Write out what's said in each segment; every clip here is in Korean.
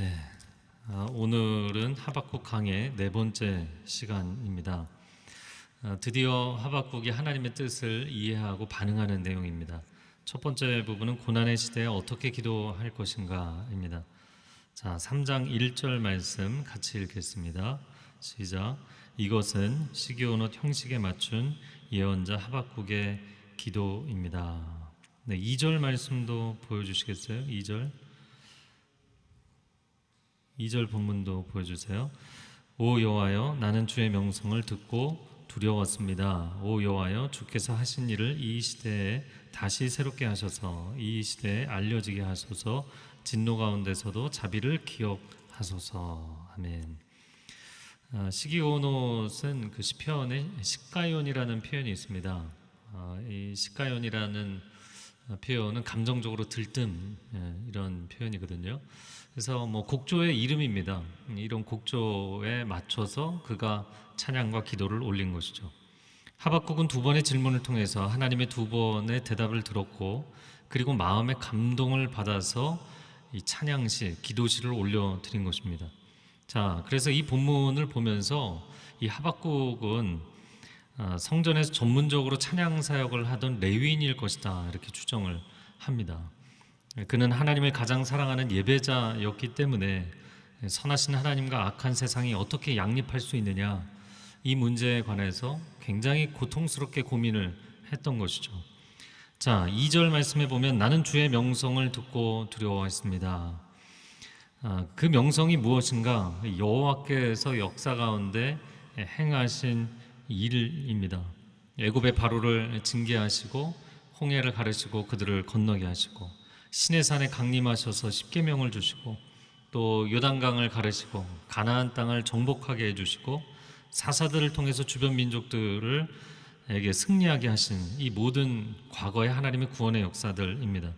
네, 오늘은 하박국 강의 네 번째 시간입니다. 드디어 하박국이 하나님의 뜻을 이해하고 반응하는 내용입니다. 첫 번째 부분은 고난의 시대에 어떻게 기도할 것인가입니다. 자, 3장 1절 말씀 같이 읽겠습니다. 시작. 이것은 시기온옷 형식에 맞춘 예언자 하박국의 기도입니다. 네, 2절 말씀도 보여주시겠어요? 2절 본문도 보여주세요. 오 여호와여, 나는 주의 명성을 듣고 두려웠습니다. 오 여호와여, 주께서 하신 일을 이 시대에 다시 새롭게 하셔서 이 시대에 알려지게 하소서. 진노 가운데서도 자비를 기억하소서. 아멘. 시기온옷은 그 시편에 시가연이라는 표현이 있습니다. 이 시가연이라는 표현은 감정적으로 들뜸, 이런 표현이거든요. 그래서 곡조의 이름입니다. 이런 곡조에 맞춰서 그가 찬양과 기도를 올린 것이죠. 하박국은 두 번의 질문을 통해서 하나님의 두 번의 대답을 들었고, 그리고 마음의 감동을 받아서 이 찬양시, 기도시를 올려드린 것입니다. 자, 그래서 이 본문을 보면서 이 하박국은 성전에서 전문적으로 찬양 사역을 하던 레위인일 것이다, 이렇게 추정을 합니다. 그는 하나님을 가장 사랑하는 예배자였기 때문에 선하신 하나님과 악한 세상이 어떻게 양립할 수 있느냐, 이 문제에 관해서 굉장히 고통스럽게 고민을 했던 것이죠. 자, 2절 말씀에 보면 나는 주의 명성을 듣고 두려워했습니다. 그 명성이 무엇인가? 여호와께서 역사 가운데 행하신 일입니다. 애굽의 바로를 징계하시고 홍해를 가르시고 그들을 건너게 하시고, 시내산에 강림하셔서 십계명을 주시고, 또 요단강을 가르시고 가나안 땅을 정복하게 해주시고, 사사들을 통해서 주변 민족들에게 승리하게 하신 이 모든 과거의 하나님의 구원의 역사들입니다.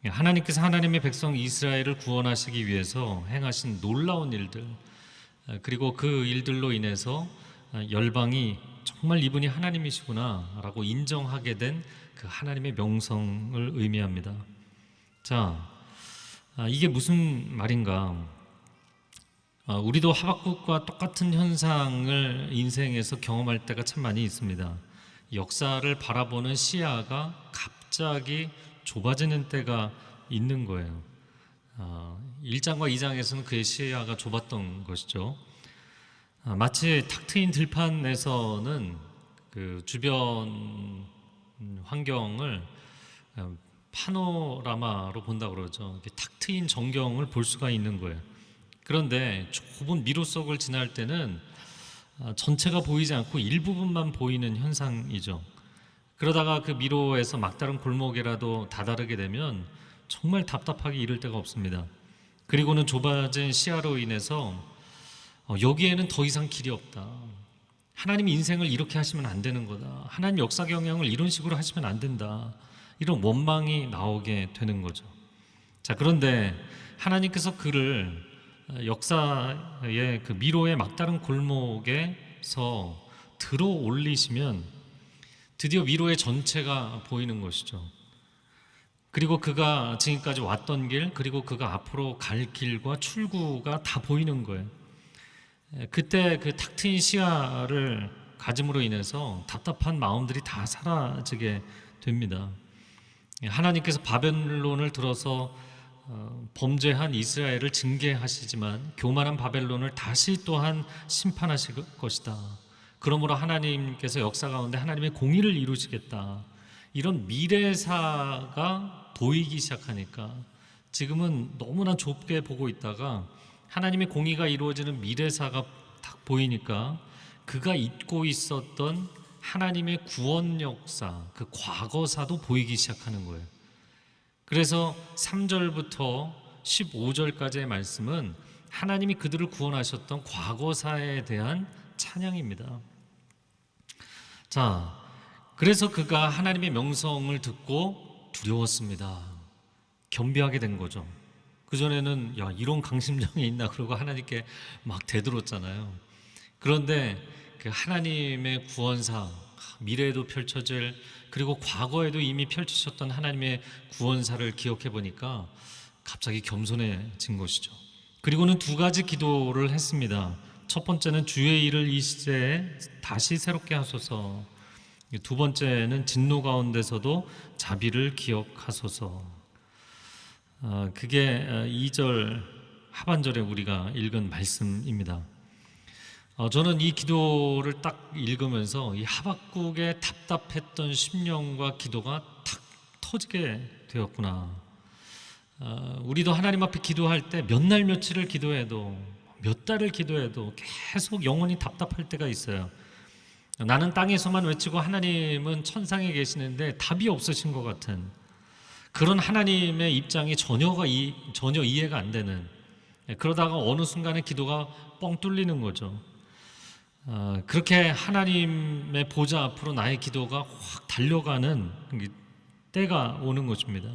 하나님께서 하나님의 백성 이스라엘을 구원하시기 위해서 행하신 놀라운 일들, 그리고 그 일들로 인해서 열방이 정말 이분이 하나님이시구나 라고 인정하게 된 그 하나님의 명성을 의미합니다. 자, 이게 무슨 말인가? 우리도 하박국과 똑같은 현상을 인생에서 경험할 때가 참 많이 있습니다. 역사를 바라보는 시야가 갑자기 좁아지는 때가 있는 거예요. 1장과 2장에서는 그의 시야가 좁았던 것이죠. 마치 탁 트인 들판에서는 그 주변 환경을 파노라마로 본다고 그러죠. 탁 트인 전경을 볼 수가 있는 거예요. 그런데 좁은 미로 속을 지날 때는 전체가 보이지 않고 일부분만 보이는 현상이죠. 그러다가 그 미로에서 막다른 골목이라도 다다르게 되면 정말 답답하게 이를 데가 없습니다. 그리고는 좁아진 시야로 인해서 여기에는 더 이상 길이 없다. 하나님이 인생을 이렇게 하시면 안 되는 거다. 하나님 역사 경영을 이런 식으로 하시면 안 된다. 이런 원망이 나오게 되는 거죠. 자, 그런데 하나님께서 그를 역사의 그 미로의 막다른 골목에서 들어 올리시면 드디어 미로의 전체가 보이는 것이죠. 그리고 그가 지금까지 왔던 길, 그리고 그가 앞으로 갈 길과 출구가 다 보이는 거예요. 그때 그 탁 트인 시야를 가짐으로 인해서 답답한 마음들이 다 사라지게 됩니다. 하나님께서 바벨론을 들어서 범죄한 이스라엘을 징계하시지만 교만한 바벨론을 다시 또한 심판하실 것이다. 그러므로 하나님께서 역사 가운데 하나님의 공의를 이루시겠다. 이런 미래사가 보이기 시작하니까 지금은 너무나 좁게 보고 있다가 하나님의 공의가 이루어지는 미래사가 딱 보이니까 그가 잊고 있었던 하나님의 구원 역사, 그 과거사도 보이기 시작하는 거예요. 그래서 3절부터 15절까지의 말씀은 하나님이 그들을 구원하셨던 과거사에 대한 찬양입니다. 자, 그래서 그가 하나님의 명성을 듣고 두려웠습니다. 겸비하게 된 거죠. 그전에는 야, 이런 강심장이 있나 그러고 하나님께 막 대들었잖아요. 그런데 그 하나님의 구원사, 미래에도 펼쳐질, 그리고 과거에도 이미 펼치셨던 하나님의 구원사를 기억해 보니까 갑자기 겸손해진 것이죠. 그리고는 두 가지 기도를 했습니다. 첫 번째는 주의 일을 이 시대에 다시 새롭게 하소서. 두 번째는 진노 가운데서도 자비를 기억하소서. 그게 2절 하반절에 우리가 읽은 말씀입니다. 저는 이 기도를 딱 읽으면서 이 하박국의 답답했던 심령과 기도가 탁 터지게 되었구나. 우리도 하나님 앞에 기도할 때 몇 날 며칠을 기도해도, 몇 달을 기도해도 계속 영혼이 답답할 때가 있어요. 나는 땅에서만 외치고 하나님은 천상에 계시는데 답이 없으신 것 같은 그런 하나님의 입장이 전혀 이해가 안 되는, 그러다가 어느 순간에 기도가 뻥 뚫리는 거죠. 그렇게 하나님의 보좌 앞으로 나의 기도가 확 달려가는 때가 오는 것입니다.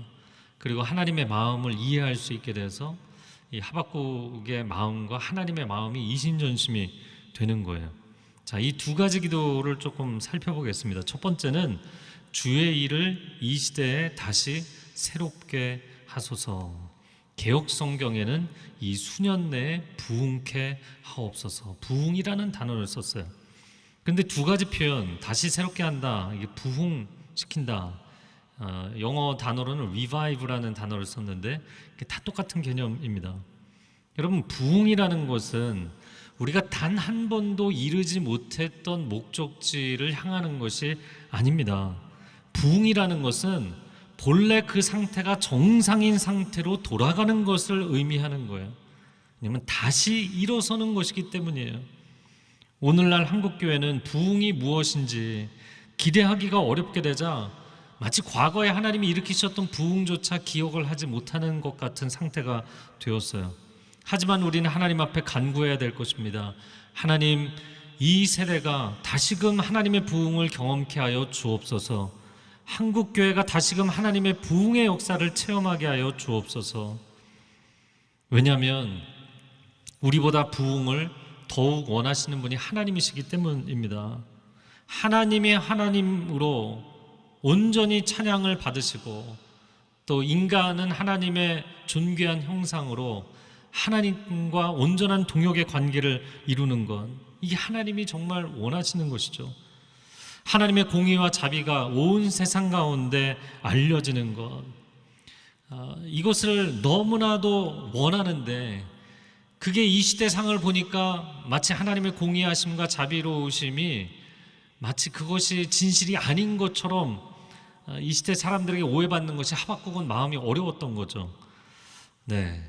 그리고 하나님의 마음을 이해할 수 있게 돼서 이 하박국의 마음과 하나님의 마음이 이신전심이 되는 거예요. 자, 이 두 가지 기도를 조금 살펴보겠습니다. 첫 번째는 주의 일을 이 시대에 다시 새롭게 하소서. 개역 성경에는 이 수년 내에 부흥케 하옵소서, 부흥이라는 단어를 썼어요. 그런데 두 가지 표현, 다시 새롭게 한다, 이게 부흥시킨다. 영어 단어로는 revive라는 단어를 썼는데 다 똑같은 개념입니다. 여러분, 부흥이라는 것은 우리가 단 한 번도 이루지 못했던 목적지를 향하는 것이 아닙니다. 부흥이라는 것은 본래 그 상태가 정상인 상태로 돌아가는 것을 의미하는 거예요. 왜냐하면 다시 일어서는 것이기 때문이에요. 오늘날 한국교회는 부흥이 무엇인지 기대하기가 어렵게 되자 마치 과거에 하나님이 일으키셨던 부흥조차 기억을 하지 못하는 것 같은 상태가 되었어요. 하지만 우리는 하나님 앞에 간구해야 될 것입니다. 하나님, 이 세대가 다시금 하나님의 부흥을 경험케 하여 주옵소서. 한국교회가 다시금 하나님의 부흥의 역사를 체험하게 하여 주옵소서. 왜냐하면 우리보다 부흥을 더욱 원하시는 분이 하나님이시기 때문입니다. 하나님이 하나님으로 온전히 찬양을 받으시고 또 인간은 하나님의 존귀한 형상으로 하나님과 온전한 동역의 관계를 이루는 것, 이게 하나님이 정말 원하시는 것이죠. 하나님의 공의와 자비가 온 세상 가운데 알려지는 것, 이것을 너무나도 원하는데 그게 이 시대 상을 보니까 마치 하나님의 공의하심과 자비로우심이 마치 그것이 진실이 아닌 것처럼 이 시대 사람들에게 오해받는 것이 하박국은 마음이 어려웠던 거죠. 네,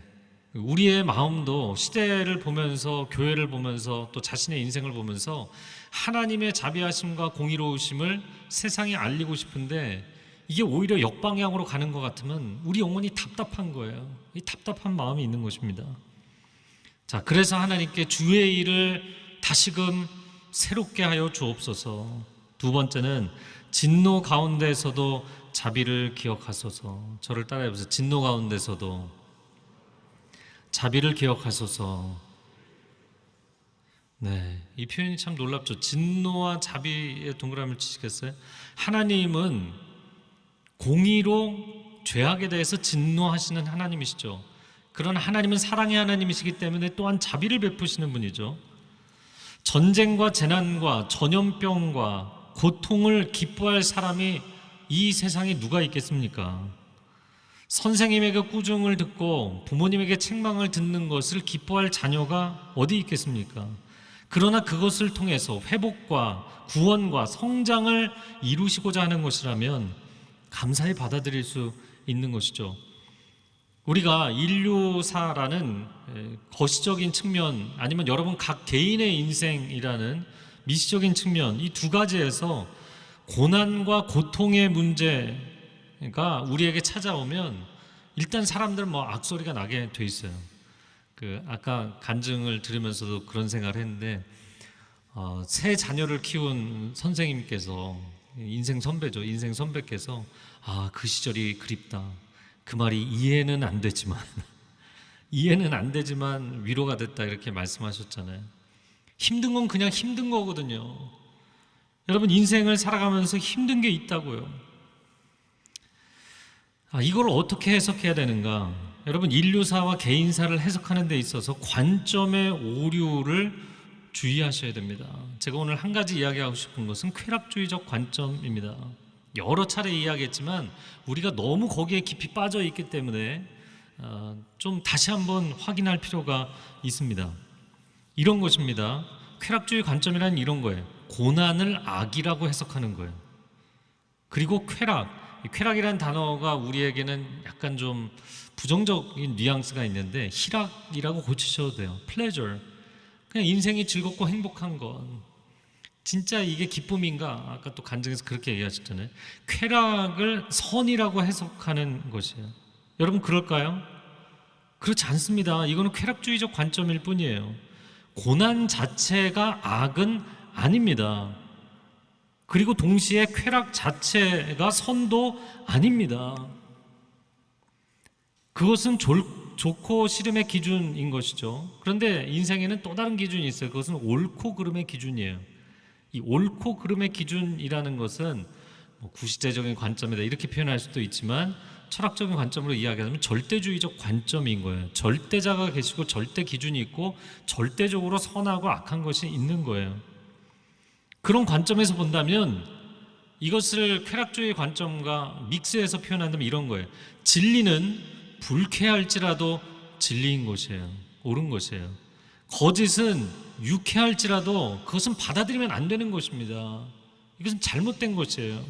우리의 마음도 시대를 보면서, 교회를 보면서, 또 자신의 인생을 보면서 하나님의 자비하심과 공의로우심을 세상에 알리고 싶은데 이게 오히려 역방향으로 가는 것 같으면 우리 영혼이 답답한 거예요. 이 답답한 마음이 있는 것입니다. 자, 그래서 하나님께 주의 일을 다시금 새롭게 하여 주옵소서. 두 번째는 진노 가운데서도 자비를 기억하소서. 저를 따라해보세요. 진노 가운데서도 자비를 기억하소서. 네, 이 표현이 참 놀랍죠. 진노와 자비의 동그라미를 치시겠어요? 하나님은 공의로 죄악에 대해서 진노하시는 하나님이시죠. 그러나 하나님은 사랑의 하나님이시기 때문에 또한 자비를 베푸시는 분이죠. 전쟁과 재난과 전염병과 고통을 기뻐할 사람이 이 세상에 누가 있겠습니까? 선생님에게 꾸중을 듣고 부모님에게 책망을 듣는 것을 기뻐할 자녀가 어디 있겠습니까? 그러나 그것을 통해서 회복과 구원과 성장을 이루시고자 하는 것이라면 감사히 받아들일 수 있는 것이죠. 우리가 인류사라는 거시적인 측면, 아니면 여러분 각 개인의 인생이라는 미시적인 측면, 이 두 가지에서 고난과 고통의 문제가 우리에게 찾아오면 일단 사람들은 악소리가 나게 돼 있어요. 아까 간증을 들으면서도 그런 생각을 했는데, 세 자녀를 키운 선생님께서, 인생 선배죠. 인생 선배께서 그 시절이 그립다. 그 말이 이해는 안 되지만 위로가 됐다, 이렇게 말씀하셨잖아요. 힘든 건 그냥 힘든 거거든요. 여러분, 인생을 살아가면서 힘든 게 있다고요. 이걸 어떻게 해석해야 되는가? 여러분 인류사와 개인사를 해석하는 데 있어서 관점의 오류를 주의하셔야 됩니다. 제가 오늘 한 가지 이야기하고 싶은 것은 쾌락주의적 관점입니다. 여러 차례 이야기했지만 우리가 너무 거기에 깊이 빠져 있기 때문에 좀 다시 한번 확인할 필요가 있습니다. 이런 것입니다. 쾌락주의 관점이란 이런 거예요. 고난을 악이라고 해석하는 거예요. 그리고 쾌락이라는 단어가 우리에게는 약간 좀 부정적인 뉘앙스가 있는데 희락이라고 고치셔도 돼요. pleasure, 그냥 인생이 즐겁고 행복한 건 진짜 이게 기쁨인가? 아까 또 간증에서 그렇게 얘기하셨잖아요. 쾌락을 선이라고 해석하는 것이에요. 여러분 그럴까요? 그렇지 않습니다. 이거는 쾌락주의적 관점일 뿐이에요. 고난 자체가 악은 아닙니다. 그리고 동시에 쾌락 자체가 선도 아닙니다. 그것은 좋고 싫음의 기준인 것이죠. 그런데 인생에는 또 다른 기준이 있어요. 그것은 옳고 그름의 기준이에요. 이 옳고 그름의 기준이라는 것은 구시대적인 관점이다 이렇게 표현할 수도 있지만 철학적인 관점으로 이야기하면 절대주의적 관점인 거예요. 절대자가 계시고 절대 기준이 있고 절대적으로 선하고 악한 것이 있는 거예요. 그런 관점에서 본다면 이것을 쾌락주의 관점과 믹스해서 표현한다면 이런 거예요. 진리는 불쾌할지라도 진리인 것이에요. 옳은 것이에요. 거짓은 유쾌할지라도 그것은 받아들이면 안 되는 것입니다. 이것은 잘못된 것이에요.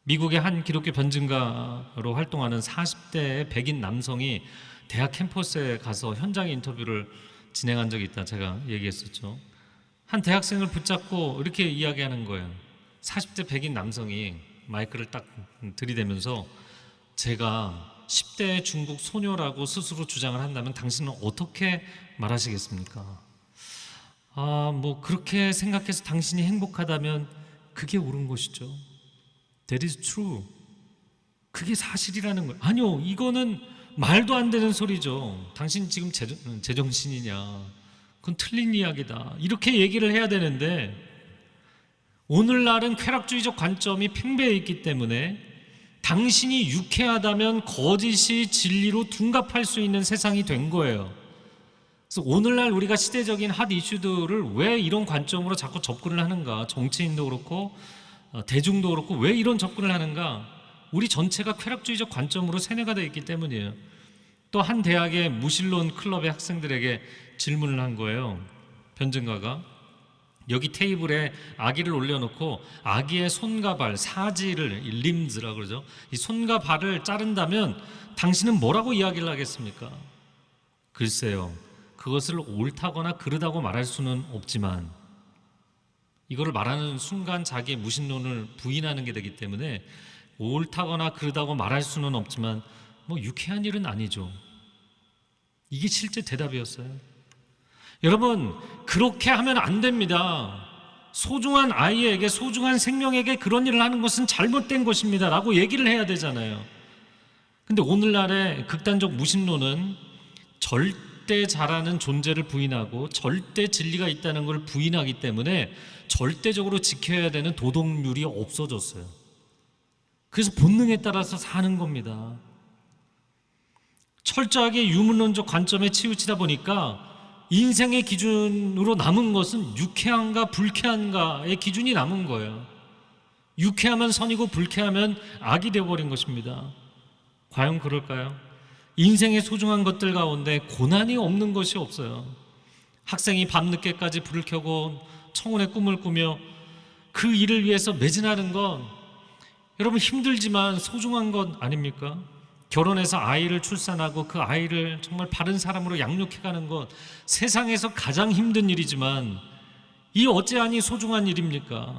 미국의 한 기독교 변증가로 활동하는 40대의 백인 남성이 대학 캠퍼스에 가서 현장 인터뷰를 진행한 적이 있다 제가 얘기했었죠. 한 대학생을 붙잡고 이렇게 이야기하는 거예요. 40대 백인 남성이 마이크를 딱 들이대면서 제가 10대 중국 소녀라고 스스로 주장을 한다면 당신은 어떻게 말하시겠습니까? 뭐 그렇게 생각해서 당신이 행복하다면 그게 옳은 것이죠. That is true. 그게 사실이라는 거예요. 아니요, 이거는 말도 안 되는 소리죠. 당신 지금 제정신이냐? 그건 틀린 이야기다. 이렇게 얘기를 해야 되는데 오늘날은 쾌락주의적 관점이 팽배해 있기 때문에 당신이 유쾌하다면 거짓이 진리로 둔갑할 수 있는 세상이 된 거예요. 그래서 오늘날 우리가 시대적인 핫 이슈들을 왜 이런 관점으로 자꾸 접근을 하는가? 정치인도 그렇고 대중도 그렇고 왜 이런 접근을 하는가? 우리 전체가 쾌락주의적 관점으로 세뇌가 되어 있기 때문이에요. 또 한 대학의 무신론 클럽의 학생들에게 질문을 한 거예요. 변증가가 여기 테이블에 아기를 올려놓고 아기의 손과 발, 사지를 림즈라고 그러죠. 이 손과 발을 자른다면 당신은 뭐라고 이야기를 하겠습니까? 글쎄요, 그것을 옳다거나 그르다고 말할 수는 없지만 이거를 말하는 순간 자기의 무신론을 부인하는 게 되기 때문에 옳다거나 그르다고 말할 수는 없지만 뭐 유쾌한 일은 아니죠. 이게 실제 대답이었어요. 여러분, 그렇게 하면 안 됩니다. 소중한 아이에게, 소중한 생명에게 그런 일을 하는 것은 잘못된 것입니다 라고 얘기를 해야 되잖아요. 근데 오늘날의 극단적 무신론은 절대자라는 존재를 부인하고 절대 진리가 있다는 걸 부인하기 때문에 절대적으로 지켜야 되는 도덕률이 없어졌어요. 그래서 본능에 따라서 사는 겁니다. 철저하게 유문론적 관점에 치우치다 보니까 인생의 기준으로 남은 것은 유쾌한가 불쾌한가의 기준이 남은 거예요. 유쾌하면 선이고 불쾌하면 악이 되어버린 것입니다. 과연 그럴까요? 인생의 소중한 것들 가운데 고난이 없는 것이 없어요. 학생이 밤늦게까지 불을 켜고 청혼의 꿈을 꾸며 그 일을 위해서 매진하는 건 여러분 힘들지만 소중한 것 아닙니까? 결혼해서 아이를 출산하고 그 아이를 정말 바른 사람으로 양육해가는 것 세상에서 가장 힘든 일이지만 이 어찌하니 소중한 일입니까?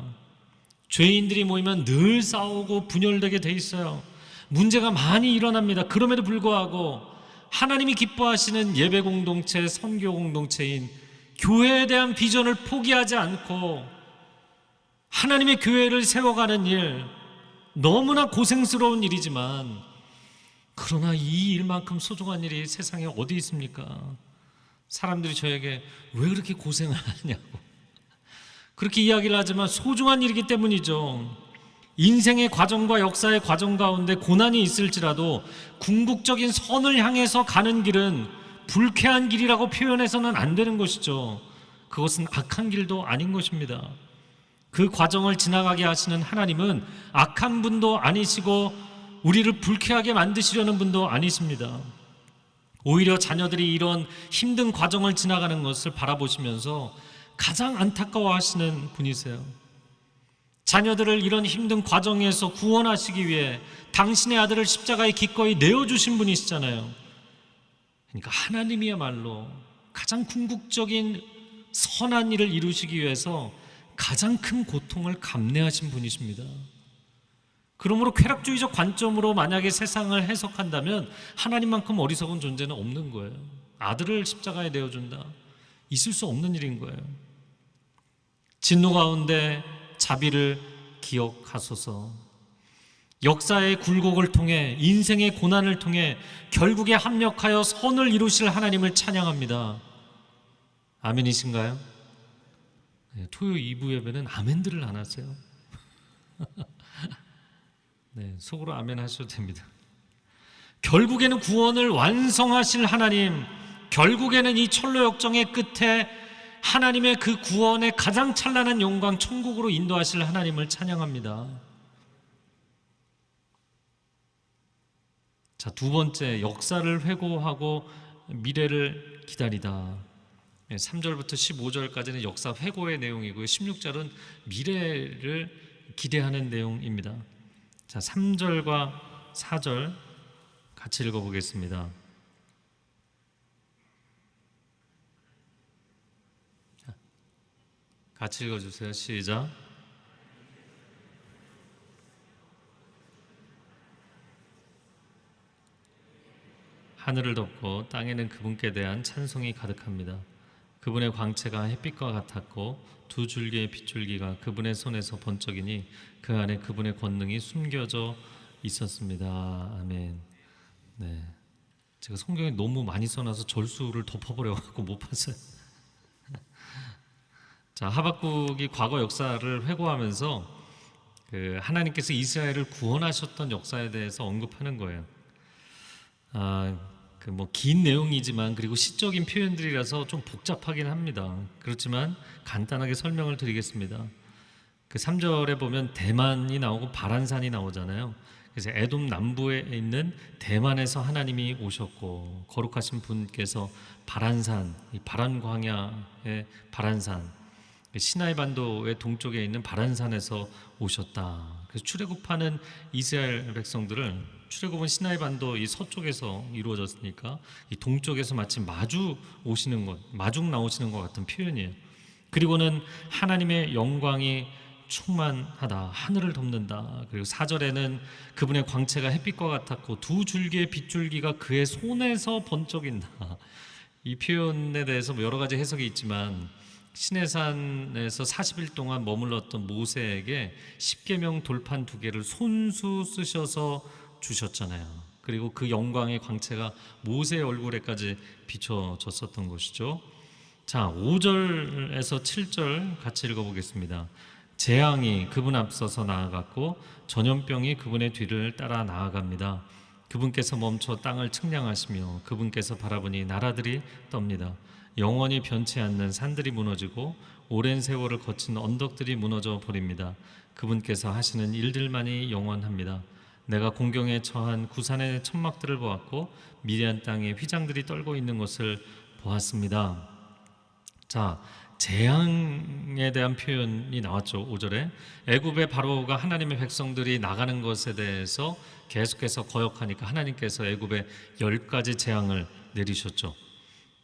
죄인들이 모이면 늘 싸우고 분열되게 돼 있어요. 문제가 많이 일어납니다. 그럼에도 불구하고 하나님이 기뻐하시는 예배 공동체, 선교 공동체인 교회에 대한 비전을 포기하지 않고 하나님의 교회를 세워가는 일, 너무나 고생스러운 일이지만 그러나 이 일만큼 소중한 일이 세상에 어디 있습니까? 사람들이 저에게 왜 그렇게 고생을 하냐고 그렇게 이야기를 하지만 소중한 일이기 때문이죠. 인생의 과정과 역사의 과정 가운데 고난이 있을지라도 궁극적인 선을 향해서 가는 길은 불쾌한 길이라고 표현해서는 안 되는 것이죠. 그것은 악한 길도 아닌 것입니다. 그 과정을 지나가게 하시는 하나님은 악한 분도 아니시고 우리를 불쾌하게 만드시려는 분도 아니십니다. 오히려 자녀들이 이런 힘든 과정을 지나가는 것을 바라보시면서 가장 안타까워하시는 분이세요. 자녀들을 이런 힘든 과정에서 구원하시기 위해 당신의 아들을 십자가에 기꺼이 내어주신 분이시잖아요. 그러니까 하나님이야말로 가장 궁극적인 선한 일을 이루시기 위해서 가장 큰 고통을 감내하신 분이십니다. 그러므로 쾌락주의적 관점으로 만약에 세상을 해석한다면 하나님만큼 어리석은 존재는 없는 거예요. 아들을 십자가에 내어준다, 있을 수 없는 일인 거예요. 진노 가운데 자비를 기억하소서. 역사의 굴곡을 통해, 인생의 고난을 통해 결국에 합력하여 선을 이루실 하나님을 찬양합니다. 아멘이신가요? 네, 토요일 2부 예배는 아멘들을 안 하세요. 네, 속으로 아멘 하셔도 됩니다. 결국에는 구원을 완성하실 하나님, 결국에는 이 철로 역정의 끝에 하나님의 그 구원의 가장 찬란한 영광 천국으로 인도하실 하나님을 찬양합니다. 자, 두 번째, 역사를 회고하고 미래를 기다리다. 3절부터 15절까지는 역사 회고의 내용이고요, 16절은 미래를 기대하는 내용입니다. 자, 3절과 4절 같이 읽어보겠습니다. 같이 읽어주세요. 시작. 하늘을 덮고 땅에는 그분께 대한 찬송이 가득합니다. 그분의 광채가 햇빛과 같았고 두 줄기의 빗줄기가 그분의 손에서 번쩍이니 그 안에 그분의 권능이 숨겨져 있었습니다. 아멘. 네, 제가 성경에 너무 많이 써놔서 절수를 덮어버려갖고 못 봤어요. 자, 하박국이 과거 역사를 회고하면서 하나님께서 이스라엘을 구원하셨던 역사에 대해서 언급하는 거예요. 긴 내용이지만, 그리고 시적인 표현들이라서 좀 복잡하긴 합니다. 그렇지만 간단하게 설명을 드리겠습니다. 3절에 보면 대만이 나오고 바란산이 나오잖아요. 그래서 에돔 남부에 있는 대만에서 하나님이 오셨고, 거룩하신 분께서 바란산, 이 바란 광야의 바란산, 시나이 반도의 동쪽에 있는 바란산에서 오셨다. 그래서 출애굽하는 이스라엘 백성들을, 출애굽은 시나이 반도 이 서쪽에서 이루어졌으니까 이 동쪽에서 마치 마주 오시는 것, 마중 나오시는 것 같은 표현이에요. 그리고는 하나님의 영광이 충만하다, 하늘을 덮는다. 그리고 4절에는 그분의 광채가 햇빛과 같았고 두 줄기의 빗줄기가 그의 손에서 번쩍인다. 이 표현에 대해서 여러 가지 해석이 있지만, 시내산에서 40일 동안 머물렀던 모세에게 십계명 돌판 2개를 손수 쓰셔서 주셨잖아요. 그리고 그 영광의 광채가 모세의 얼굴에까지 비춰졌었던 것이죠. 자, 5절에서 7절 같이 읽어보겠습니다. 재앙이 그분 앞서서 나아갔고 전염병이 그분의 뒤를 따라 나아갑니다. 그분께서 멈춰 땅을 측량하시며 그분께서 바라보니 나라들이 떱니다. 영원히 변치 않는 산들이 무너지고 오랜 세월을 거친 언덕들이 무너져 버립니다. 그분께서 하시는 일들만이 영원합니다. 내가 공경에 처한 구산의 천막들을 보았고 미디안 땅에 휘장들이 떨고 있는 것을 보았습니다. 자, 재앙에 대한 표현이 나왔죠. 5절에 애굽의 바로가 하나님의 백성들이 나가는 것에 대해서 계속해서 거역하니까 하나님께서 애굽에 10가지 재앙을 내리셨죠.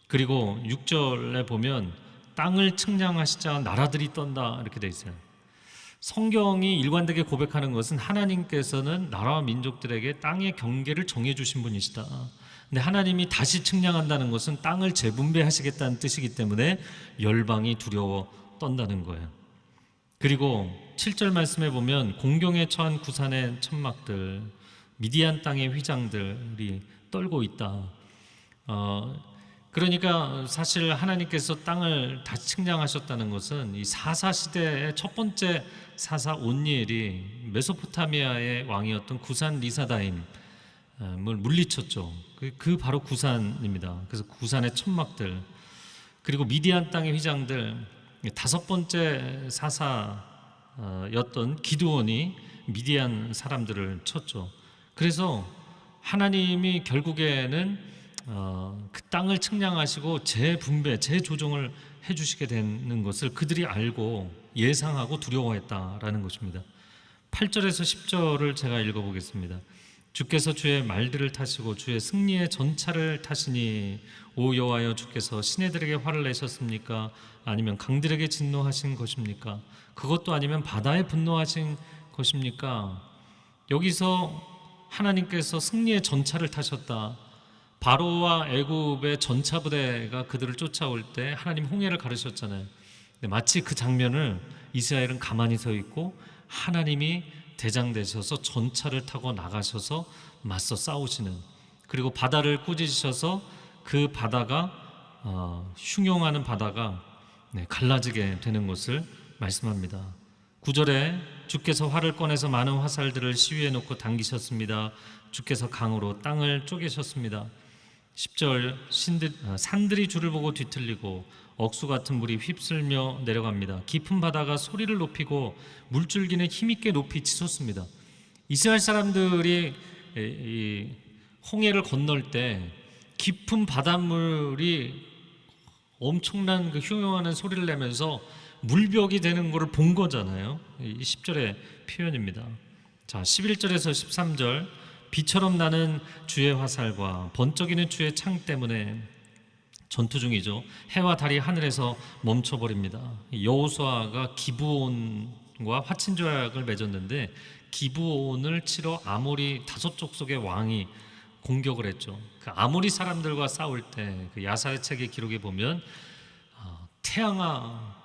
그리고 6절에 보면 땅을 측량하시자 나라들이 떤다, 이렇게 돼 있어요. 성경이 일관되게 고백하는 것은 하나님께서는 나라와 민족들에게 땅의 경계를 정해주신 분이시다. 근데 하나님이 다시 측량한다는 것은 땅을 재분배하시겠다는 뜻이기 때문에 열방이 두려워 떤다는 거예요. 그리고 7절 말씀에 보면 공경에 처한 구산의 천막들, 미디안 땅의 휘장들이 떨고 있다. 그러니까 사실 하나님께서 땅을 다시 측량하셨다는 것은 이 사사 시대의 첫 번째 사사 온니엘이 메소포타미아의 왕이었던 구산 리사다임을 물리쳤죠. 그 바로 구산입니다. 그래서 구산의 천막들, 그리고 미디안 땅의 휘장들, 다섯 번째 사사였던 기드온이 미디안 사람들을 쳤죠. 그래서 하나님이 결국에는 그 땅을 측량하시고 재분배, 재조정을 해주시게 되는 것을 그들이 알고 예상하고 두려워했다라는 것입니다. 8절에서 10절을 제가 읽어보겠습니다. 주께서 주의 말들을 타시고 주의 승리의 전차를 타시니 오 여호와여, 주께서 시내들에게 화를 내셨습니까? 아니면 강들에게 진노하신 것입니까? 그것도 아니면 바다에 분노하신 것입니까? 여기서 하나님께서 승리의 전차를 타셨다. 바로와 애굽의 전차 부대가 그들을 쫓아올 때 하나님 홍해를 가르셨잖아요. 마치 그 장면을 이스라엘은 가만히 서 있고 하나님이 대장 되셔서 전차를 타고 나가셔서 맞서 싸우시는, 그리고 바다를 꾸짖으셔서 그 바다가 흉용하는 바다가 갈라지게 되는 것을 말씀합니다. 9절에 주께서 활을 꺼내서 많은 화살들을 시위에 놓고 당기셨습니다. 주께서 강으로 땅을 쪼개셨습니다. 10절 산들이 주를 보고 뒤틀리고 억수 같은 물이 휩쓸며 내려갑니다. 깊은 바다가 소리를 높이고 물줄기는 힘있게 높이 치솟습니다. 이스라엘 사람들이 이 홍해를 건널 때 깊은 바닷물이 엄청난 그 흉흉하는 소리를 내면서 물벽이 되는 것을 본 거잖아요. 이 10절의 표현입니다. 자, 11절에서 13절, 비처럼 나는 주의 화살과 번쩍이는 주의 창 때문에 전투 중이죠. 해와 달이 하늘에서 멈춰버립니다. 여호수아가 기브온과 화친조약을 맺었는데 기브온을 치러 아모리 다섯 족속의 왕이 공격을 했죠. 그 아모리 사람들과 싸울 때 그 야사의 책의 기록에 보면 태양아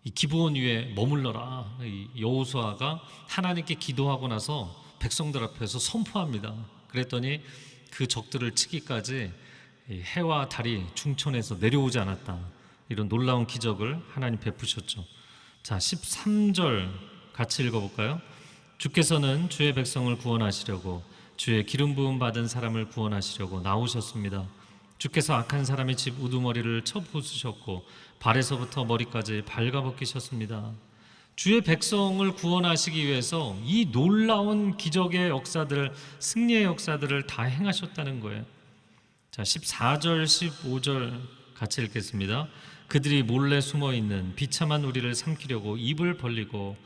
이 기브온 위에 머물러라. 여호수아가 하나님께 기도하고 나서 백성들 앞에서 선포합니다. 그랬더니 그 적들을 치기까지 해와 달이 중천에서 내려오지 않았다. 이런 놀라운 기적을 하나님 베푸셨죠. 자, 13절 같이 읽어볼까요? 주께서는 주의 백성을 구원하시려고 주의 기름 부음 받은 사람을 구원하시려고 나오셨습니다. 주께서 악한 사람의 집 우두머리를 쳐 부수셨고 발에서부터 머리까지 발가벗기셨습니다. 주의 백성을 구원하시기 위해서 이 놀라운 기적의 역사들을, 승리의 역사들을 다 행하셨다는 거예요. 자, 14절 15절 같이 읽겠습니다. 그들이 몰래 숨어있는 비참한 우리를 삼키려고 입을 벌리고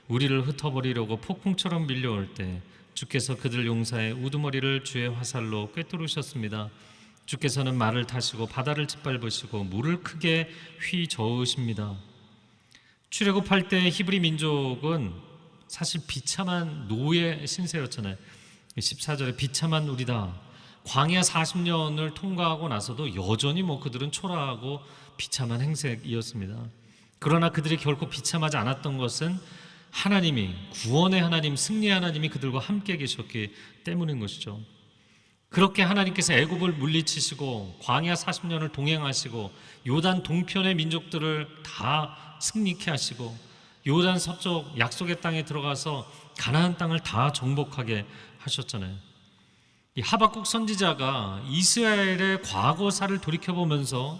우리를 흩어버리려고 폭풍처럼 밀려올 때 주께서 그들 용사의 우두머리를 주의 화살로 꿰뚫으셨습니다. 주께서는 말을 타시고 바다를 짓밟으시고 물을 크게 휘저으십니다. 출애굽할 때 히브리 민족은 사실 비참한 노예 신세였잖아요. 14절에 비참한 우리다. 광야 40년을 통과하고 나서도 여전히 그들은 초라하고 비참한 행색이었습니다. 그러나 그들이 결코 비참하지 않았던 것은 하나님이, 구원의 하나님, 승리의 하나님이 그들과 함께 계셨기 때문인 것이죠. 그렇게 하나님께서 애굽을 물리치시고 광야 40년을 동행하시고 요단 동편의 민족들을 다 승리케 하시고 요단 서쪽 약속의 땅에 들어가서 가나안 땅을 다 정복하게 하셨잖아요. 이 하박국 선지자가 이스라엘의 과거사를 돌이켜보면서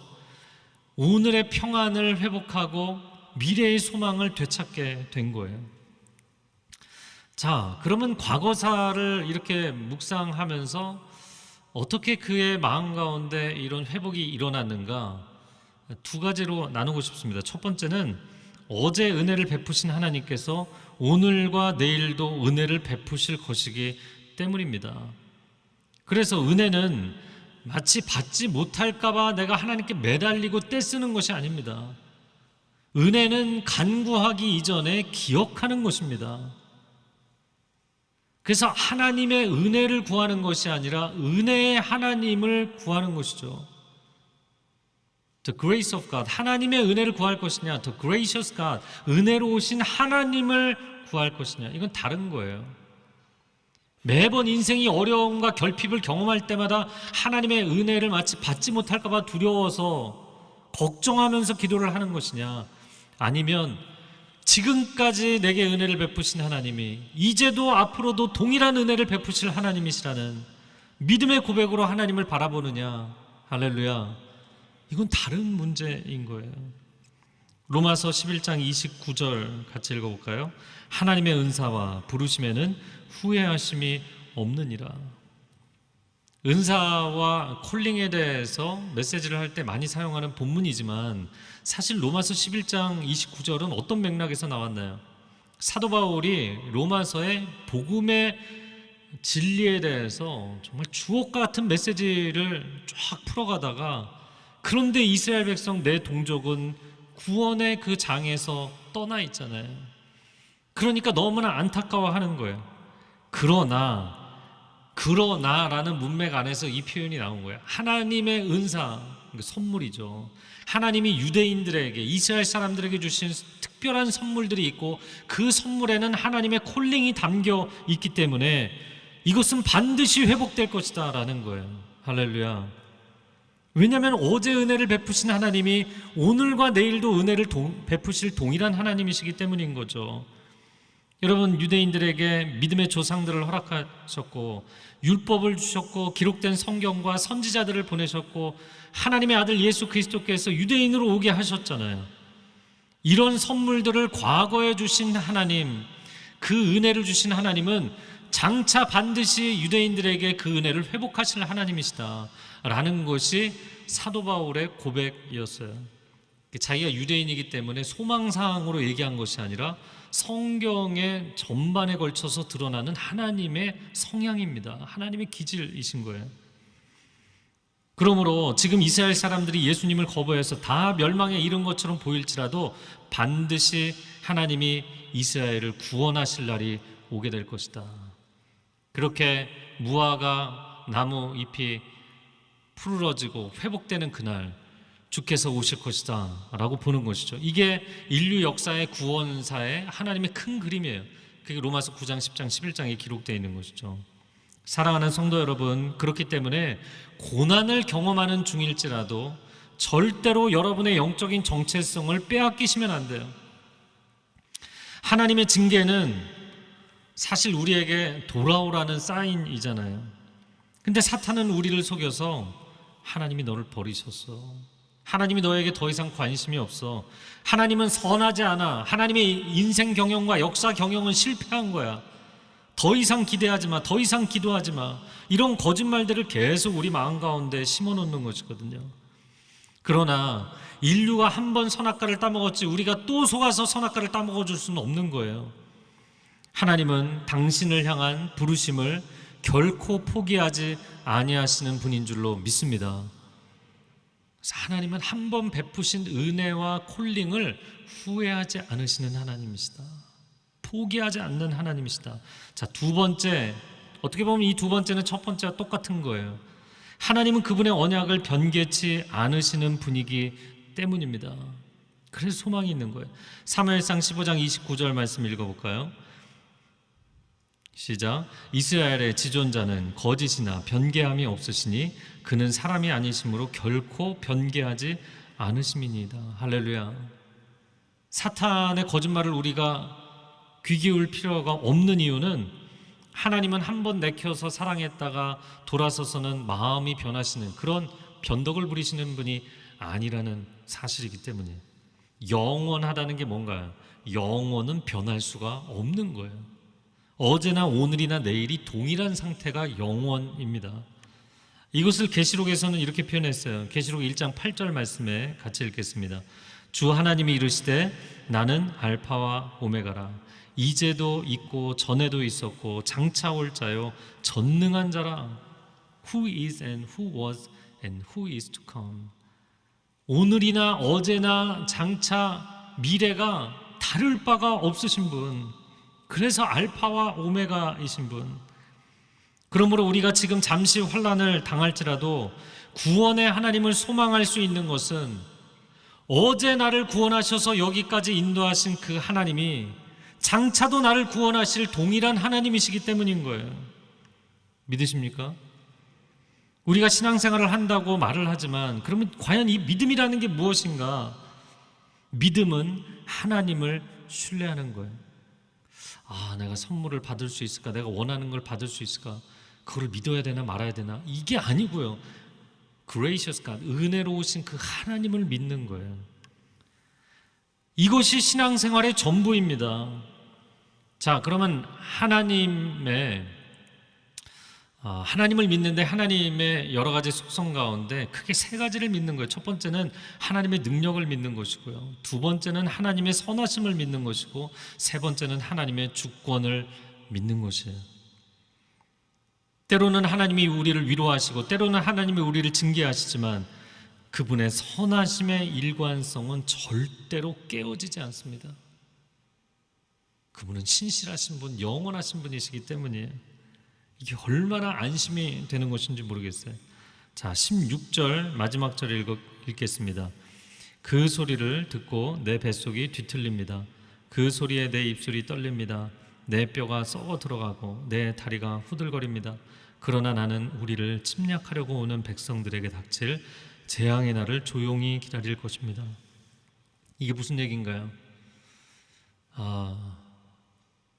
오늘의 평안을 회복하고 미래의 소망을 되찾게 된 거예요. 자, 그러면 과거사를 이렇게 묵상하면서 어떻게 그의 마음 가운데 이런 회복이 일어났는가 두 가지로 나누고 싶습니다. 첫 번째는 어제 은혜를 베푸신 하나님께서 오늘과 내일도 은혜를 베푸실 것이기 때문입니다. 그래서 은혜는 마치 받지 못할까봐 내가 하나님께 매달리고 떼쓰는 것이 아닙니다. 은혜는 간구하기 이전에 기억하는 것입니다. 그래서 하나님의 은혜를 구하는 것이 아니라 은혜의 하나님을 구하는 것이죠. The grace of God, 하나님의 은혜를 구할 것이냐, The gracious God, 은혜로우신 하나님을 구할 것이냐, 이건 다른 거예요. 매번 인생이 어려움과 결핍을 경험할 때마다 하나님의 은혜를 마치 받지 못할까 봐 두려워서 걱정하면서 기도를 하는 것이냐, 아니면 지금까지 내게 은혜를 베푸신 하나님이 이제도 앞으로도 동일한 은혜를 베푸실 하나님이시라는 믿음의 고백으로 하나님을 바라보느냐. 할렐루야. 이건 다른 문제인 거예요. 로마서 11장 29절 같이 읽어볼까요? 하나님의 은사와 부르심에는 후회하심이 없느니라. 은사와 콜링에 대해서 메시지를 할 때 많이 사용하는 본문이지만 사실 로마서 11장 29절은 어떤 맥락에서 나왔나요? 사도 바울이 로마서의 복음의 진리에 대해서 정말 주옥 같은 메시지를 쫙 풀어가다가, 그런데 이스라엘 백성 내 동족은 구원의 그 장에서 떠나 있잖아요. 그러니까 너무나 안타까워하는 거예요. 그러나라는 문맥 안에서 이 표현이 나온 거예요. 하나님의 은사, 선물이죠. 하나님이 유대인들에게, 이스라엘 사람들에게 주신 특별한 선물들이 있고 그 선물에는 하나님의 콜링이 담겨 있기 때문에 이것은 반드시 회복될 것이다 라는 거예요. 할렐루야. 왜냐하면 어제 은혜를 베푸신 하나님이 오늘과 내일도 은혜를 베푸실 동일한 하나님이시기 때문인 거죠. 여러분, 유대인들에게 믿음의 조상들을 허락하셨고 율법을 주셨고 기록된 성경과 선지자들을 보내셨고 하나님의 아들 예수 그리스도께서 유대인으로 오게 하셨잖아요. 이런 선물들을 과거에 주신 하나님, 그 은혜를 주신 하나님은 장차 반드시 유대인들에게 그 은혜를 회복하실 하나님이시다 라는 것이 사도 바울의 고백이었어요. 자기가 유대인이기 때문에 소망사항으로 얘기한 것이 아니라 성경의 전반에 걸쳐서 드러나는 하나님의 성향입니다. 하나님의 기질이신 거예요. 그러므로 지금 이스라엘 사람들이 예수님을 거부해서 다 멸망에 이른 것처럼 보일지라도 반드시 하나님이 이스라엘을 구원하실 날이 오게 될 것이다. 그렇게 무화과 나무 잎이 푸르러지고 회복되는 그날 주께서 오실 것이다 라고 보는 것이죠. 이게 인류 역사의 구원사의 하나님의 큰 그림이에요. 그게 로마서 9장, 10장, 11장에 기록되어 있는 것이죠. 사랑하는 성도 여러분, 그렇기 때문에 고난을 경험하는 중일지라도 절대로 여러분의 영적인 정체성을 빼앗기시면 안 돼요. 하나님의 징계는 사실 우리에게 돌아오라는 사인이잖아요. 근데 사탄은 우리를 속여서 하나님이 너를 버리셨어, 하나님이 너에게 더 이상 관심이 없어, 하나님은 선하지 않아, 하나님의 인생 경영과 역사 경영은 실패한 거야, 더 이상 기대하지 마, 더 이상 기도하지 마, 이런 거짓말들을 계속 우리 마음 가운데 심어놓는 것이거든요. 그러나 인류가 한 번 선악과를 따먹었지 우리가 또 속아서 선악과를 따먹어줄 수는 없는 거예요. 하나님은 당신을 향한 부르심을 결코 포기하지 아니하시는 분인 줄로 믿습니다. 그래서 하나님은 한 번 베푸신 은혜와 콜링을 후회하지 않으시는 하나님이시다. 포기하지 않는 하나님이시다. 자, 두 번째, 어떻게 보면 이 두 번째는 첫 번째와 똑같은 거예요. 하나님은 그분의 언약을 변개치 않으시는 분이기 때문입니다. 그래서 소망이 있는 거예요. 사무엘상 15장 29절 말씀 읽어볼까요? 시작. 이스라엘의 지존자는 거짓이나 변개함이 없으시니 그는 사람이 아니심으로 결코 변개하지 않으심이니이다. 할렐루야. 사탄의 거짓말을 우리가 귀 기울 필요가 없는 이유는 하나님은 한 번 내켜서 사랑했다가 돌아서서는 마음이 변하시는 그런 변덕을 부리시는 분이 아니라는 사실이기 때문에. 영원하다는 게 뭔가요? 영원은 변할 수가 없는 거예요. 어제나 오늘이나 내일이 동일한 상태가 영원입니다. 이것을 계시록에서는 이렇게 표현했어요. 계시록 1장 8절 말씀에 같이 읽겠습니다. 주 하나님이 이르시되 나는 알파와 오메가라. 이제도 있고 전에도 있었고 장차 올 자요 전능한 자라. Who is and who was and who is to come. 오늘이나 어제나 장차 미래가 다를 바가 없으신 분, 그래서 알파와 오메가이신 분. 그러므로 우리가 지금 잠시 환난을 당할지라도 구원의 하나님을 소망할 수 있는 것은 어제 나를 구원하셔서 여기까지 인도하신 그 하나님이 장차도 나를 구원하실 동일한 하나님이시기 때문인 거예요. 믿으십니까? 우리가 신앙생활을 한다고 말을 하지만 그러면 과연 이 믿음이라는 게 무엇인가? 믿음은 하나님을 신뢰하는 거예요. 내가 선물을 받을 수 있을까? 내가 원하는 걸 받을 수 있을까? 그걸 믿어야 되나 말아야 되나? 이게 아니고요. Gracious God, 은혜로우신 그 하나님을 믿는 거예요. 이것이 신앙생활의 전부입니다. 자, 그러면 하나님을 믿는데 하나님의 여러 가지 속성 가운데 크게 세 가지를 믿는 거예요. 첫 번째는 하나님의 능력을 믿는 것이고요. 두 번째는 하나님의 선하심을 믿는 것이고, 세 번째는 하나님의 주권을 믿는 것이에요. 때로는 하나님이 우리를 위로하시고 때로는 하나님이 우리를 징계하시지만 그분의 선하심의 일관성은 절대로 깨어지지 않습니다. 그분은 신실하신 분, 영원하신 분이시기 때문이에요. 이게 얼마나 안심이 되는 것인지 모르겠어요. 자, 16절 마지막 절을 읽겠습니다. 그 소리를 듣고 내 뱃속이 뒤틀립니다. 그 소리에 내 입술이 떨립니다. 내 뼈가 썩어 들어가고 내 다리가 후들거립니다. 그러나 나는 우리를 침략하려고 오는 백성들에게 닥칠 재앙의 날을 조용히 기다릴 것입니다. 이게 무슨 얘기인가요?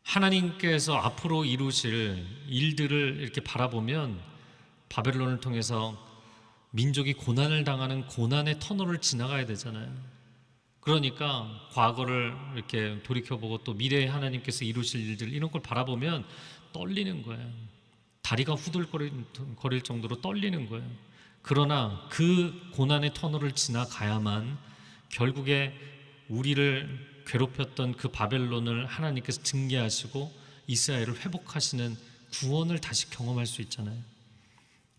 하나님께서 앞으로 이루실 일들을 이렇게 바라보면 바벨론을 통해서 민족이 고난을 당하는 고난의 터널을 지나가야 되잖아요. 그러니까 과거를 이렇게 돌이켜보고 또 미래에 하나님께서 이루실 일들, 이런 걸 바라보면 떨리는 거예요. 다리가 후들거릴 정도로 떨리는 거예요. 그러나 그 고난의 터널을 지나가야만 결국에 우리를 괴롭혔던 그 바벨론을 하나님께서 징계하시고 이스라엘을 회복하시는 구원을 다시 경험할 수 있잖아요.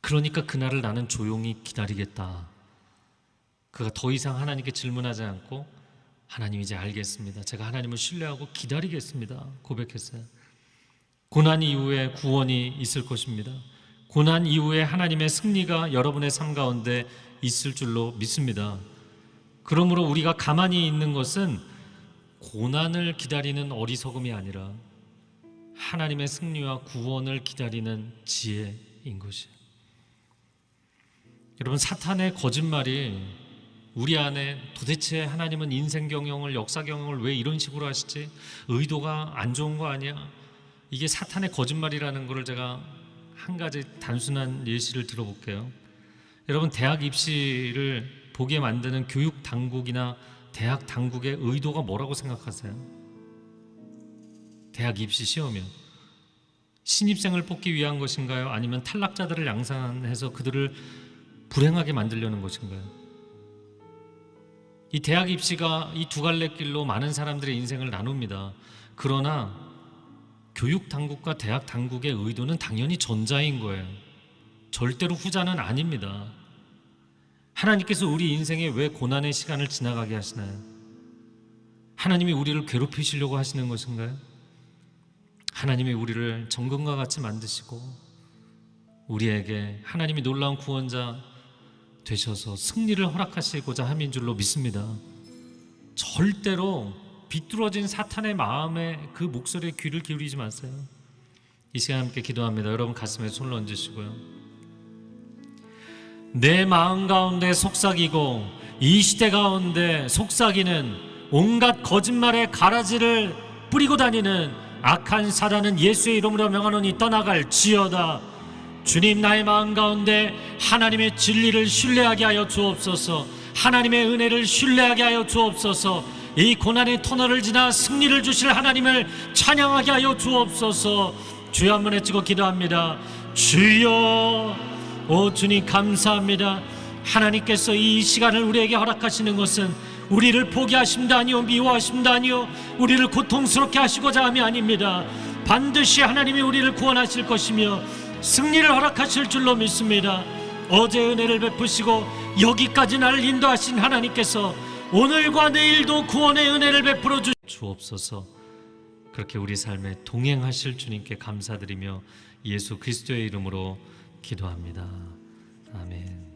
그러니까 그날을 나는 조용히 기다리겠다. 그가 더 이상 하나님께 질문하지 않고 하나님 이제 알겠습니다. 제가 하나님을 신뢰하고 기다리겠습니다. 고백했어요. 고난 이후에 구원이 있을 것입니다. 고난 이후에 하나님의 승리가 여러분의 삶 가운데 있을 줄로 믿습니다. 그러므로 우리가 가만히 있는 것은 고난을 기다리는 어리석음이 아니라 하나님의 승리와 구원을 기다리는 지혜인 것이에요. 여러분, 사탄의 거짓말이 우리 안에 도대체 하나님은 인생 경영을, 역사 경영을 왜 이런 식으로 하시지? 의도가 안 좋은 거 아니야? 이게 사탄의 거짓말이라는 것을 제가 한 가지 단순한 예시를 들어볼게요. 여러분, 대학 입시를 보게 만드는 교육 당국이나 대학 당국의 의도가 뭐라고 생각하세요? 대학 입시 시험이요. 신입생을 뽑기 위한 것인가요? 아니면 탈락자들을 양산해서 그들을 불행하게 만들려는 것인가요? 이 대학 입시가 이 두 갈래 길로 많은 사람들의 인생을 나눕니다. 그러나 교육 당국과 대학 당국의 의도는 당연히 전자인 거예요. 절대로 후자는 아닙니다. 하나님께서 우리 인생에 왜 고난의 시간을 지나가게 하시나요? 하나님이 우리를 괴롭히시려고 하시는 것인가요? 하나님이 우리를 정금과 같이 만드시고 우리에게 하나님이 놀라운 구원자 되셔서 승리를 허락하시고자 함인 줄로 믿습니다. 절대로 비뚤어진 사탄의 마음에 그 목소리에 귀를 기울이지 마세요. 이 시간 함께 기도합니다. 여러분 가슴에 손을 얹으시고요. 내 마음 가운데 속삭이고 이 시대 가운데 속삭이는 온갖 거짓말의 가라지를 뿌리고 다니는 악한 사단은 예수의 이름으로 명하노니 떠나갈 지어다. 주님, 나의 마음 가운데 하나님의 진리를 신뢰하게 하여 주옵소서. 하나님의 은혜를 신뢰하게 하여 주옵소서. 이 고난의 터널을 지나 승리를 주실 하나님을 찬양하게 하여 주옵소서. 주여 한번 외치고 기도합니다. 주여, 오 주님 감사합니다. 하나님께서 이 시간을 우리에게 허락하시는 것은 우리를 포기하심도 아니요 미워하심도 아니요 우리를 고통스럽게 하시고자 함이 아닙니다. 반드시 하나님이 우리를 구원하실 것이며 승리를 허락하실 줄로 믿습니다. 어제 은혜를 베푸시고 여기까지 나를 인도하신 하나님께서 오늘과 내일도 구원의 은혜를 베풀어 주옵소서. 그렇게 우리 삶에 동행하실 주님께 감사드리며 예수 그리스도의 이름으로 기도합니다. 아멘.